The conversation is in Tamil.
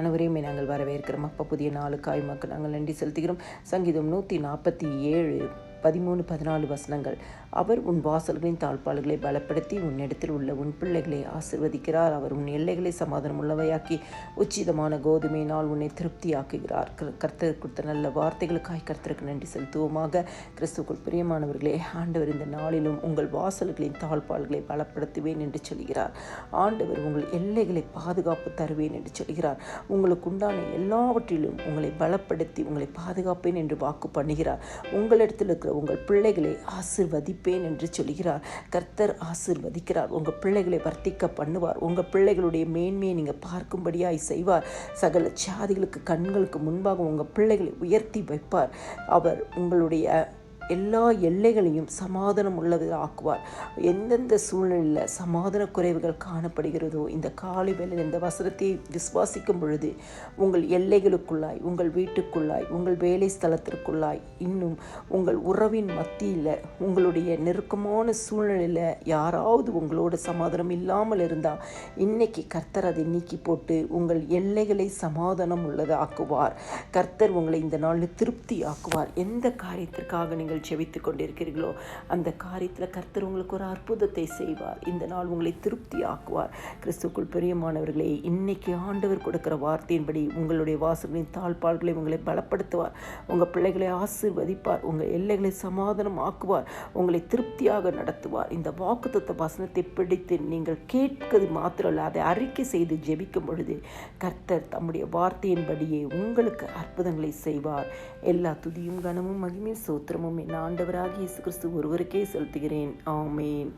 அனைவரையுமே நாங்கள் வரவேற்கிறோம். அப்போ புதிய நாளுக்காய் மக்கள் நாங்கள் நன்றி செலுத்துகிறோம். சங்கீதம் 147 13, 14 வசனங்கள். அவர் உன் வாசல்களின் தாழ்பாள்களை பலப்படுத்தி உன்னிடத்தில் உள்ள உன் பிள்ளைகளை ஆசிர்வதிக்கிறார். அவர் உன் எல்லைகளை சமாதானம் உள்ளவையாக்கி உச்சிதமான கோதுமையினால் உன்னை திருப்தியாக்குகிறார். கர்த்தர் கொடுத்த நல்ல வார்த்தைகளுக்காய் கர்த்தருக்கு நன்றி செலுத்துவோமாக. கிறிஸ்துக்குள் பிரியமானவர்களே, ஆண்டவர் இந்த நாளிலும் உங்கள் வாசல்களின் தாழ்பாள்களை பலப்படுத்துவேன் என்று சொல்கிறார். ஆண்டவர் உங்கள் எல்லைகளை பாதுகாப்பு தருவேன் என்று சொல்கிறார். உங்களுக்கு உண்டான எல்லாவற்றிலும் உங்களை பலப்படுத்தி உங்களை பாதுகாப்பேன் என்று வாக்கு பண்ணுகிறார். உங்களிடத்தில் இருக்கிற உங்கள் பிள்ளைகளை ஆசிர்வதிப்பேன் என்று சொல்கிறார். கர்த்தர் ஆசிர்வதிக்கிறார். உங்கள் பிள்ளைகளை வர்த்திக்க பண்ணுவார். உங்கள் பிள்ளைகளுடைய மேன்மையை நீங்கள் பார்க்கும்படியாய் செய்வார். சகல சாதிகளுக்கு கண்களுக்கு முன்பாக உங்கள் பிள்ளைகளை உயர்த்தி வைப்பார். அவர் உங்களுடைய எல்லா எல்லைகளையும் சமாதானம் உள்ளது ஆக்குவார். எந்தெந்த சூழ்நிலையில் சமாதான குறைவுகள் காணப்படுகிறதோ இந்த காலை வேளையில் இந்த வசனத்தை விசுவாசிக்கும் பொழுது உங்கள் எல்லைகளுக்குள்ளாய், உங்கள் வீட்டுக்குள்ளாய், உங்கள் வேலை ஸ்தலத்திற்குள்ளாய், இன்னும் உங்கள் உறவின் மத்தியில், உங்களுடைய நெருக்கமான சூழ்நிலையில் யாராவது உங்களோட சமாதானம் இல்லாமல் இருந்தால் இன்னைக்கு கர்த்தர் அதை நீக்கி போட்டு உங்கள் எல்லைகளை சமாதானம் உள்ளது ஆக்குவார். கர்த்தர் உங்களை இந்த நாளில் திருப்தி ஆக்குவார். எந்த காரியத்திற்காக நீங்கள் செபித்து கொண்டிருக்கிறீர்களோ அந்த காரியத்தில் கர்த்தர் உங்களுக்கு ஒரு அற்புதத்தை செய்வார். இந்த நாள் உங்களை திருப்தி ஆக்குவார். கிறிஸ்துக்குள் பிரியமானவர்களே, இன்னைக்கு ஆண்டவர் கொடுக்கிற வார்த்தையின்படி உங்களுடைய வாசல்களின் தாழ்பாள்களை உங்களை பலப்படுத்துவார். உங்கள் பிள்ளைகளை ஆசீர்வதிப்பார். உங்கள் எல்லைகளை சமாதானம் ஆக்குவார். உங்களை திருப்தியாக நடத்துவார். இந்த வாக்குத்தத்த வசனத்தை பிடித்து நீங்கள் கேட்கிறது மாத்திரமல்ல, அதை அறிக்கை செய்து ஜெபிக்கும் பொழுது கர்த்தர் தம்முடைய வார்த்தையின்படியே உங்களுக்கு அற்புதங்களை செய்வார். எல்லா துதியும் கனமும் மகிமையும் சோத்திரமும் என் ஆண்டவராகிய இயேசு கிறிஸ்து ஒருவருக்கே செலுத்துகிறேன். ஆமென்.